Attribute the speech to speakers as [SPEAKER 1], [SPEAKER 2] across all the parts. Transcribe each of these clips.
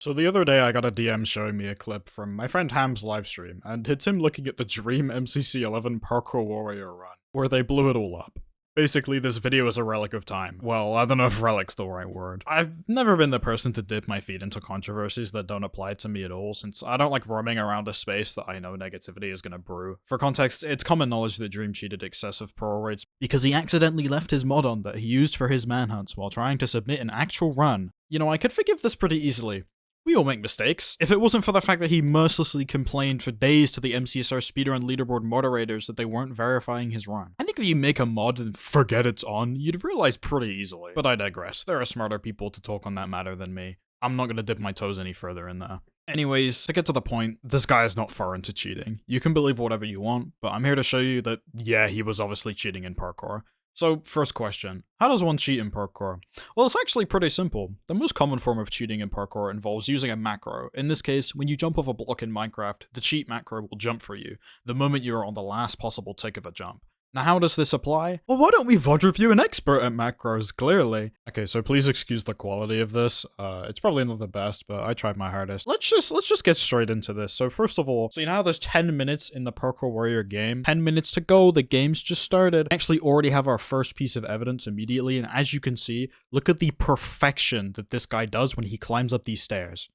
[SPEAKER 1] So the other day I got a DM showing me a clip from my friend Ham's livestream, and it's him looking at the Dream MCC11 Parkour Warrior run, where they blew it all up. Basically, this video is a relic of time. Well, I don't know if relic's the right word. I've never been the person to dip my feet into controversies that don't apply to me at all, since I don't like roaming around a space that I know negativity is gonna brew. For context, it's common knowledge that Dream cheated excessive pro rates because he accidentally left his mod on that he used for his manhunts while trying to submit an actual run. You know, I could forgive this pretty easily. We all make mistakes. If it wasn't for the fact that he mercilessly complained for days to the MCSR speedrun leaderboard moderators that they weren't verifying his run. I think if you make a mod and forget it's on, you'd realize pretty easily. But I digress. There are smarter people to talk on that matter than me. I'm not gonna dip my toes any further in there. Anyways, to get to the point, this guy is not far into cheating. You can believe whatever you want, but I'm here to show you that, yeah, he was obviously cheating in parkour. So, first question, how does one cheat in parkour? Well, it's actually pretty simple. The most common form of cheating in parkour involves using a macro. In this case, when you jump off a block in Minecraft, the cheat macro will jump for you, the moment you are on the last possible tick of a jump. Now, how does this apply? Well, why don't we VOD review an expert at macros, clearly? Okay, so please excuse the quality of this. It's probably not the best, but I tried my hardest. Let's just get straight into this. So first of all, so you know how there's 10 minutes in the Parkour Warrior game? 10 minutes to go, the game's just started. We actually already have our first piece of evidence immediately, and as you can see, look at the perfection that this guy does when he climbs up these stairs.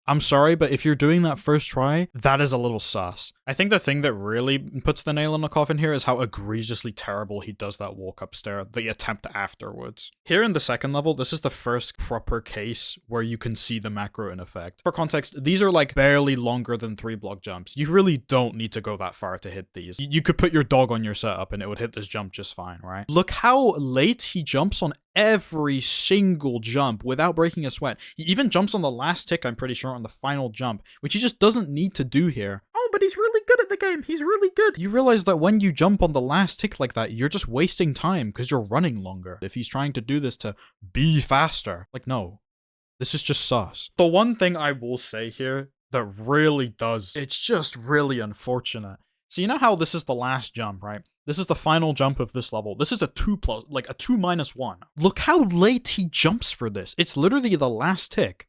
[SPEAKER 1] I'm sorry, but if you're doing that first try, that is a little sus. I think the thing that really puts the nail in the coffin here is how egregiously terrible he does that walk upstairs, the attempt afterwards. Here in the second level, this is the first proper case where you can see the macro in effect. For context, these are like barely longer than 3 block jumps. You really don't need to go that far to hit these. You could put your dog on your setup and it would hit this jump just fine, right? Look how late he jumps on every single jump without breaking a sweat. He even jumps on the last tick, I'm pretty sure, on the final jump, which he just doesn't need to do here. Oh, but he's really good at the game. He's really good. You realize that when you jump on the last tick like that, you're just wasting time because you're running longer. If he's trying to do this to be faster, like, no, this is just sus. The one thing I will say here that really does, it's just really unfortunate. So you know how this is the last jump, right? This is the final jump of this level. This is a 2-1. Look how late he jumps for this. It's literally the last tick.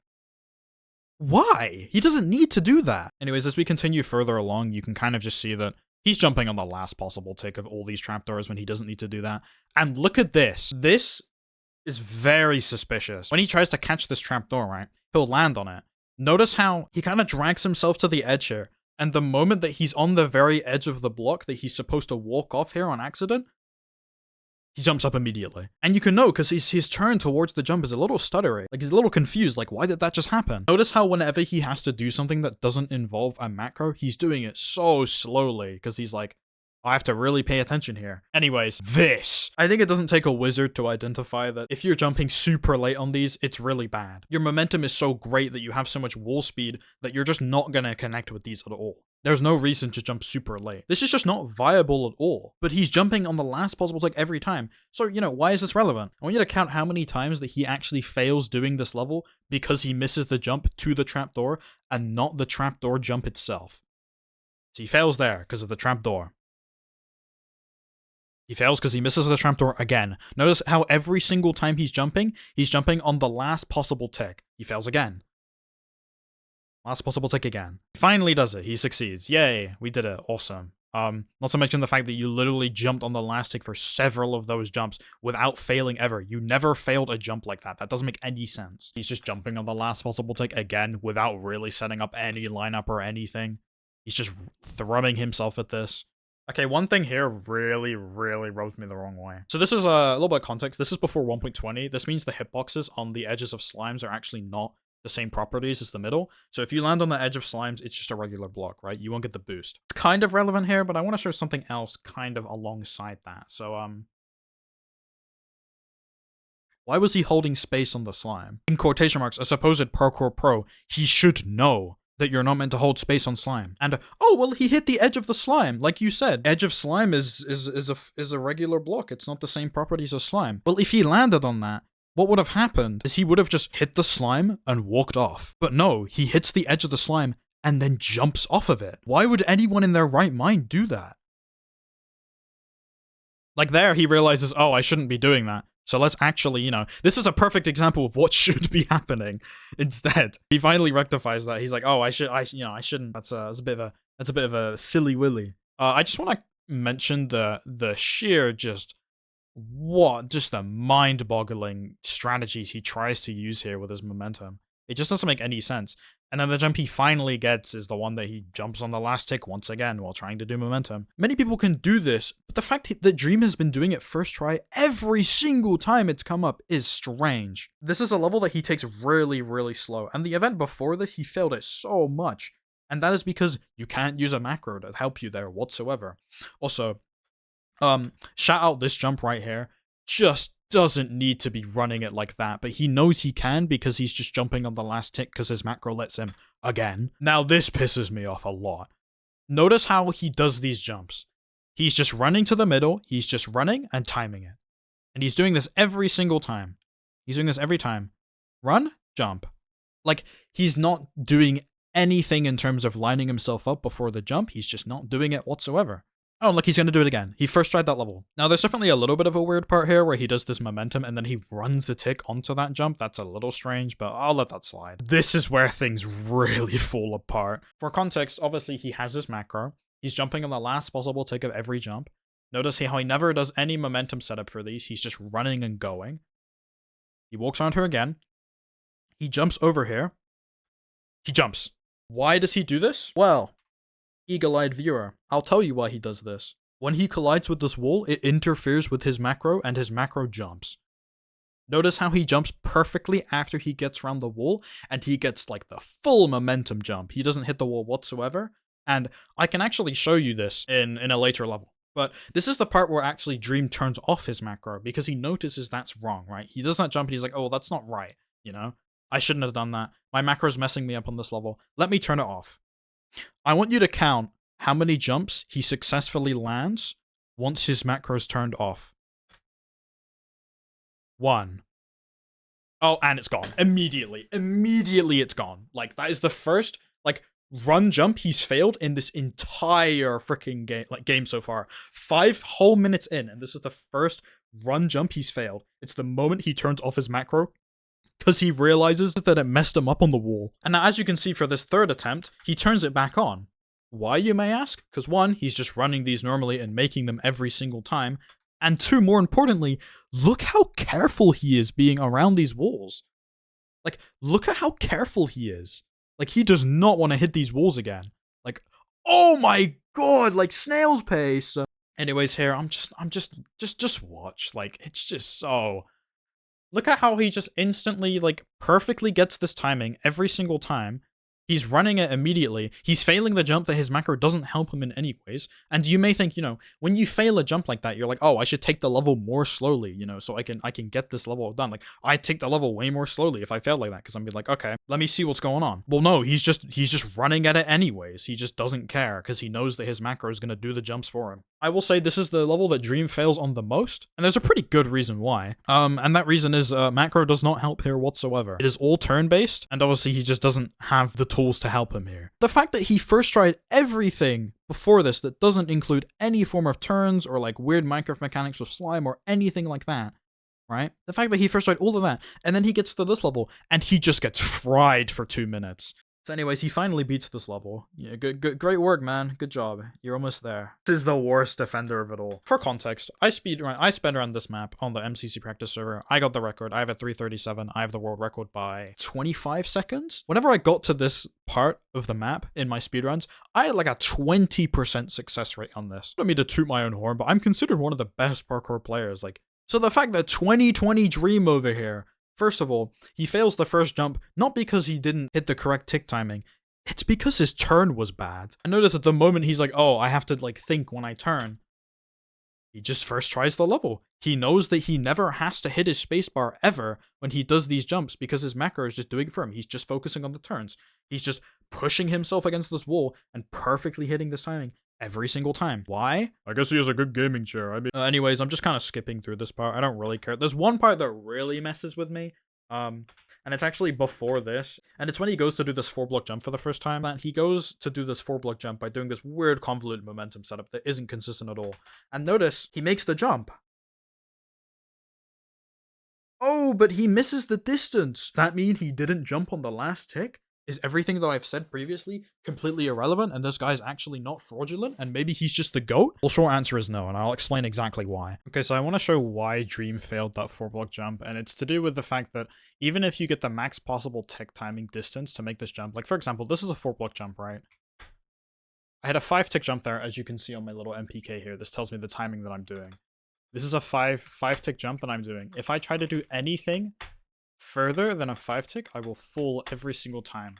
[SPEAKER 1] Why? He doesn't need to do that. Anyways, as we continue further along, you can kind of just see that he's jumping on the last possible tick of all these trapdoors when he doesn't need to do that. And look at this. This is very suspicious. When he tries to catch this trapdoor, right, he'll land on it. Notice how he kind of drags himself to the edge here. And the moment that he's on the very edge of the block that he's supposed to walk off here on accident, he jumps up immediately. And you can know because his turn towards the jump is a little stuttery. Like, he's a little confused, like, why did that just happen? Notice how whenever he has to do something that doesn't involve a macro, he's doing it so slowly because he's like, I have to really pay attention here. Anyways, this. I think it doesn't take a wizard to identify that if you're jumping super late on these, it's really bad. Your momentum is so great that you have so much wall speed that you're just not gonna connect with these at all. There's no reason to jump super late. This is just not viable at all. But he's jumping on the last possible tick every time. So, you know, why is this relevant? I want you to count how many times that he actually fails doing this level because he misses the jump to the trapdoor and not the trapdoor jump itself. So he fails there because of the trapdoor. He fails because he misses the trapdoor again. Notice how every single time he's jumping on the last possible tick. He fails again. Last possible tick again. He finally does it. He succeeds. Yay, we did it. Awesome. Not to mention the fact that you literally jumped on the last tick for several of those jumps without failing ever. You never failed a jump like that. That doesn't make any sense. He's just jumping on the last possible tick again without really setting up any lineup or anything. He's just throwing himself at this. Okay, one thing here really rubs me the wrong way. So this is a little bit of context. This is before 1.20. This means the hitboxes on the edges of slimes are actually not the same properties as the middle. So if you land on the edge of slimes, it's just a regular block, right? You won't get the boost. It's kind of relevant here, but I want to show something else kind of alongside that. So, why was he holding space on the slime? In quotation marks, a supposed parkour pro, he should know that you're not meant to hold space on slime. And, oh, well, he hit the edge of the slime. Like you said, edge of slime is a regular block. It's not the same properties as slime. Well, if he landed on that, what would have happened is he would have just hit the slime and walked off. But no, he hits the edge of the slime and then jumps off of it. Why would anyone in their right mind do that? Like there, he realizes, oh, I shouldn't be doing that. So let's actually, you know, this is a perfect example of what should be happening instead. He finally rectifies that. He's like, oh, I shouldn't. That's a bit of a silly willy. I just want to mention the sheer just the mind-boggling strategies he tries to use here with his momentum. It just doesn't make any sense. And then the jump he finally gets is the one that he jumps on the last tick once again while trying to do momentum. Many people can do this, but the fact that Dream has been doing it first try every single time it's come up is strange. This is a level that he takes really, really slow, and the event before this he failed it so much, and that is because you can't use a macro to help you there whatsoever. Also, shout out this jump right here. Just doesn't need to be running it like that, but he knows he can because he's just jumping on the last tick because his macro lets him again. Now this pisses me off a lot. Notice how he does these jumps. He's just running to the middle, he's just running and timing it. And he's doing this every single time. He's doing this every time. Run, jump. Like, he's not doing anything in terms of lining himself up before the jump, he's just not doing it whatsoever. Oh, look, he's going to do it again. He first tried that level. Now, there's definitely a little bit of a weird part here where he does this momentum and then he runs a tick onto that jump. That's a little strange, but I'll let that slide. This is where things really fall apart. For context, obviously, he has his macro. He's jumping on the last possible tick of every jump. Notice how he never does any momentum setup for these. He's just running and going. He walks around here again. He jumps over here. He jumps. Why does he do this? Well, eagle-eyed viewer, I'll tell you why he does this. When he collides with this wall, it interferes with his macro and his macro jumps. Notice how he jumps perfectly after he gets around the wall and he gets like the full momentum jump. He doesn't hit the wall whatsoever, and I can actually show you this in a later level. But this is the part where actually Dream turns off his macro because he notices that's wrong, right? He does that jump and he's like, oh, that's not right, you know? I shouldn't have done that. My macro's messing me up on this level. Let me turn it off. I want you to count how many jumps he successfully lands once his macro's turned off. 1. Oh, and it's gone. Immediately it's gone. Like, that is the first, like, run jump he's failed in this entire freaking game so far. 5 whole minutes in, and this is the first run jump he's failed. It's the moment he turns off his macro, because he realizes that it messed him up on the wall. And now, as you can see for this third attempt, he turns it back on. Why, you may ask? Because 1, he's just running these normally and making them every single time. And 2, more importantly, look how careful he is being around these walls. Like, look at how careful he is. Like, he does not want to hit these walls again. Like, oh my god, like snail's pace. Anyways, here, just watch. Like, it's just so... Look at how he just instantly, like, perfectly gets this timing every single time. He's running it immediately. He's failing the jump that his macro doesn't help him in any ways. And you may think, you know, when you fail a jump like that, you're like, oh, I should take the level more slowly, you know, so I can get this level done. Like, I take the level way more slowly if I fail like that, because I'm be like, okay, let me see what's going on. Well, no, he's just running at it anyways. He just doesn't care because he knows that his macro is going to do the jumps for him. I will say this is the level that Dream fails on the most, and there's a pretty good reason why. And that reason is macro does not help here whatsoever. It is all turn-based, and obviously he just doesn't have the tools to help him here. The fact that he first tried everything before this that doesn't include any form of turns or like weird Minecraft mechanics with slime or anything like that, right? The fact that he first tried all of that, and then he gets to this level, and he just gets fried for 2 minutes. So anyways, he finally beats this level. Yeah, great work, man. Good job. You're almost there. This is the worst defender of it all. For context, I sped around this map on the MCC practice server. I got the record. I have a 3:37. I have the world record by 25 seconds. Whenever I got to this part of the map in my speedruns, I had like a 20% success rate on this. I don't mean to toot my own horn, but I'm considered one of the best parkour players. Like, so the fact that 2020 Dream over here, first of all, he fails the first jump, not because he didn't hit the correct tick timing, it's because his turn was bad. I notice at the moment he's like, oh, I have to like think when I turn. He just first tries the level. He knows that he never has to hit his spacebar ever when he does these jumps because his macro is just doing it for him. He's just focusing on the turns. He's just pushing himself against this wall and perfectly hitting this timing every single time. Why? I guess he has a good gaming chair. I mean, anyways, I'm just kind of skipping through this part. I don't really care. There's one part that really messes with me. And it's actually before this. And it's when he goes to do this 4-block jump for the first time. And he goes to do this 4-block jump by doing this weird convoluted momentum setup that isn't consistent at all. And notice, he makes the jump. Oh, but he misses the distance. That mean he didn't jump on the last tick? Is everything that I've said previously completely irrelevant and this guy's actually not fraudulent and maybe he's just the GOAT? Well, short answer is no, and I'll explain exactly why. Okay, so I want to show why Dream failed that 4-block jump, and it's to do with the fact that even if you get the max possible tick timing distance to make this jump, like for example, this is a 4-block jump, right? I had a 5-tick jump there, as you can see on my little MPK here. This tells me the timing that I'm doing. This is a 5-tick jump that I'm doing. If I try to do anything further than a 5-tick, I will fall every single time,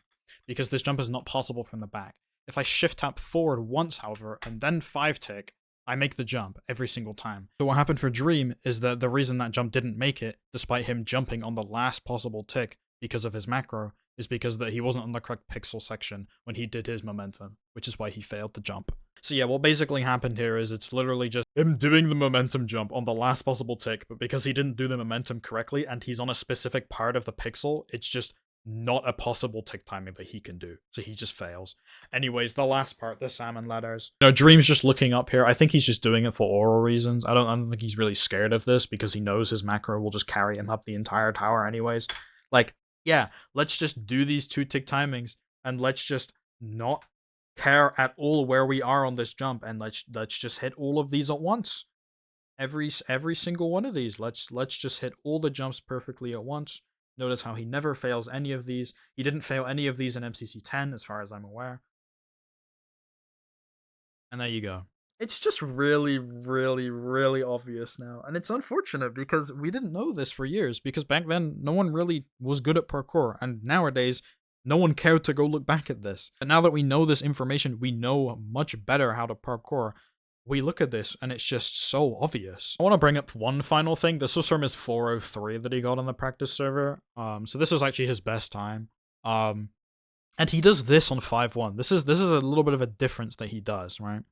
[SPEAKER 1] because this jump is not possible from the back. If I shift tap forward once, however, and then 5-tick, I make the jump every single time. So what happened for Dream is that the reason that jump didn't make it, despite him jumping on the last possible tick because of his macro, is because that he wasn't on the correct pixel section when he did his momentum, which is why he failed the jump. So yeah, what basically happened here is it's literally just him doing the momentum jump on the last possible tick, but because he didn't do the momentum correctly and he's on a specific part of the pixel, it's just not a possible tick timing that he can do. So he just fails. Anyways, the last part, the salmon ladders. You know, Dream's just looking up here. I think he's just doing it for oral reasons. I don't think he's really scared of this because he knows his macro will just carry him up the entire tower anyways. Like, yeah, let's just do these 2-tick timings and let's just not care at all where we are on this jump, and let's just hit all of these at once. Every single one of these. Let's just hit all the jumps perfectly at once. Notice how he never fails any of these. He didn't fail any of these in MCC 10 as far as I'm aware. And there you go. It's just really, really, really obvious now. And it's unfortunate because we didn't know this for years, because back then no one really was good at parkour, and nowadays no one cared to go look back at this. And now that we know this information, we know much better how to parkour. We look at this and it's just so obvious. I want to bring up one final thing. This was from his 403 that he got on the practice server. So this was actually his best time. And he does this on 5-1. This is a little bit of a difference that he does, right?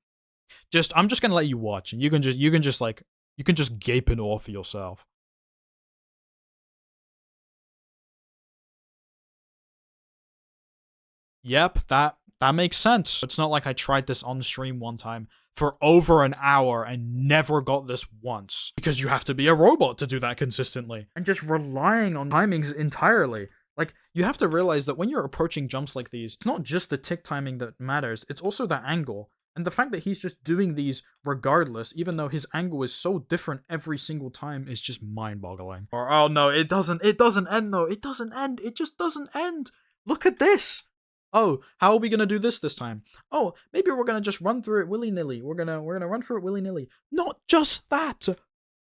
[SPEAKER 1] I'm just gonna let you watch, and you can just gape in awe for yourself. Yep, that makes sense. It's not like I tried this on stream one time for over an hour and never got this once, because you have to be a robot to do that consistently and just relying on timings entirely. Like, you have to realize that when you're approaching jumps like these, it's not just the tick timing that matters, it's also the angle. And the fact that he's just doing these regardless, even though his angle is so different every single time, is just mind-boggling. Or, oh no, it doesn't end though. It doesn't end. It just doesn't end. Look at this. Oh, how are we gonna do this time? Oh, maybe we're gonna just run through it willy-nilly. We're gonna run through it willy-nilly. Not just that.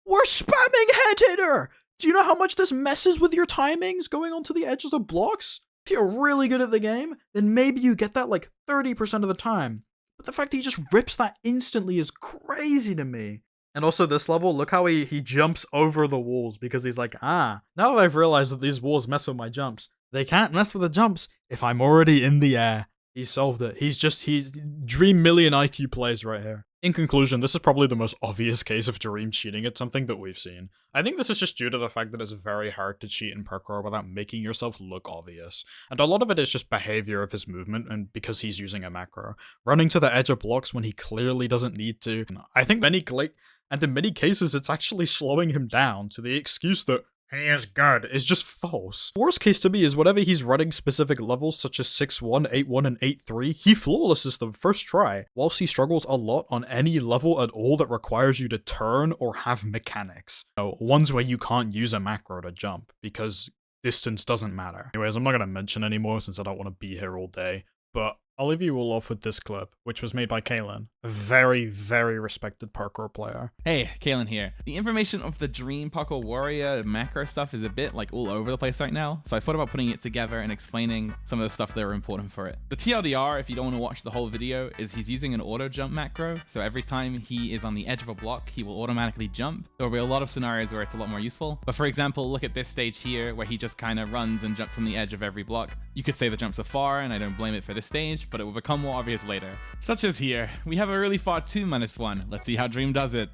[SPEAKER 1] We're spamming head hitter. Do you know how much this messes with your timings going onto the edges of blocks? If you're really good at the game, then maybe you get that like 30% of the time. But the fact that he just rips that instantly is crazy to me. And also this level, look how he jumps over the walls, because he's like, now that I've realized that these walls mess with my jumps, they can't mess with the jumps if I'm already in the air. He solved it. He's Dream million IQ plays right here. In conclusion, this is probably the most obvious case of Dream cheating at something that we've seen. I think this is just due to the fact that it's very hard to cheat in parkour without making yourself look obvious. And a lot of it is just behavior of his movement, and because he's using a macro. Running to the edge of blocks when he clearly doesn't need to. I think in many cases it's actually slowing him down to the excuse that he is good is just false. Worst case to me is whenever he's running specific levels such as 6-1, 8-1, and 8-3, he flawlesses them first try, whilst he struggles a lot on any level at all that requires you to turn or have mechanics. Ones where you can't use a macro to jump, because distance doesn't matter. Anyways, I'm not going to mention anymore since I don't want to be here all day, but I'll leave you all off with this clip, which was made by Kalen, a very, very respected parkour player.
[SPEAKER 2] Hey, Kalen here. The information of the Dream Parkour Warrior macro stuff is a bit like all over the place right now, so I thought about putting it together and explaining some of the stuff that are important for it. The TLDR, if you don't want to watch the whole video, is he's using an auto jump macro, so every time he is on the edge of a block, he will automatically jump. There will be a lot of scenarios where it's a lot more useful, but for example, look at this stage here where he just kind of runs and jumps on the edge of every block. You could say the jumps are far, and I don't blame it for this stage, but it will become more obvious later. Such as here, we have a really far 2-1. Let's see how Dream does it.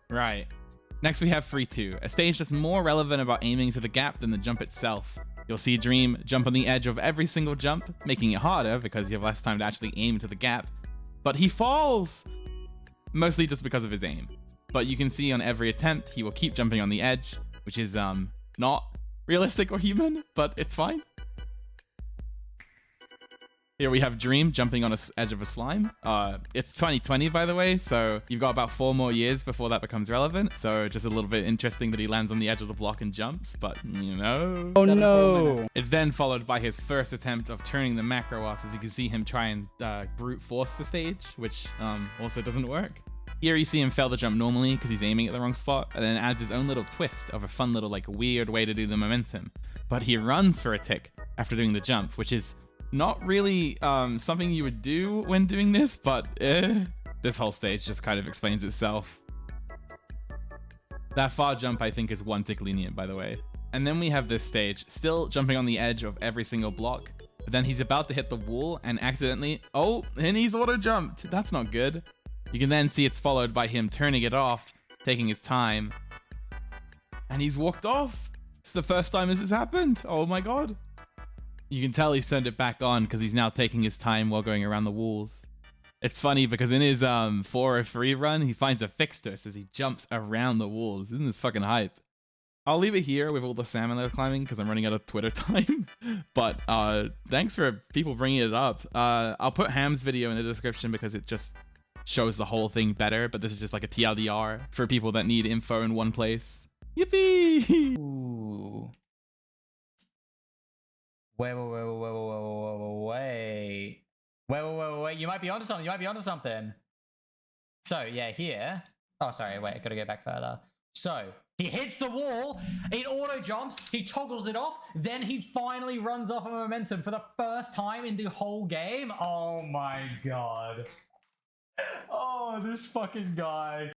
[SPEAKER 2] Right. Next we have free 2, a stage that's more relevant about aiming to the gap than the jump itself. You'll see Dream jump on the edge of every single jump, making it harder because you have less time to actually aim to the gap. But he falls! Mostly just because of his aim. But you can see on every attempt, he will keep jumping on the edge, which is not realistic or human, but it's fine. Here we have Dream jumping on the edge of a slime. It's 2020, by the way, so you've got about 4 more years before that becomes relevant. So just a little bit interesting that he lands on the edge of the block and jumps, but you know.
[SPEAKER 3] Oh no!
[SPEAKER 2] It's then followed by his first attempt of turning the macro off, as you can see him try and brute force the stage, which also doesn't work. Here you see him fail the jump normally because he's aiming at the wrong spot, and then adds his own little twist of a fun little like weird way to do the momentum. But he runs for a tick after doing the jump, which is not really something you would do when doing this, but this whole stage just kind of explains itself. That far jump I think is 1 tick lenient, by the way. And then we have this stage, still jumping on the edge of every single block, but then he's about to hit the wall and accidentally, oh, and he's auto jumped. That's not good. You can then see it's followed by him turning it off, taking his time, and he's walked off. It's the first time this has happened. Oh my god. You can tell he's turned it back on because he's now taking his time while going around the walls. It's funny because in his 4 or 3 run, he finds a fix to this as he jumps around the walls. Isn't this fucking hype? I'll leave it here with all the salmon climbing because I'm running out of Twitter time. But thanks for people bringing it up. I'll put Ham's video in the description because it just shows the whole thing better. But this is just like a TLDR for people that need info in one place. Yippee!
[SPEAKER 3] Ooh. Wait. You might be onto something. So, yeah, here. Oh, sorry. Wait, I gotta go back further. So, he hits the wall. It auto jumps. He toggles it off. Then he finally runs off of momentum for the first time in the whole game. Oh, my God. Oh, this fucking guy.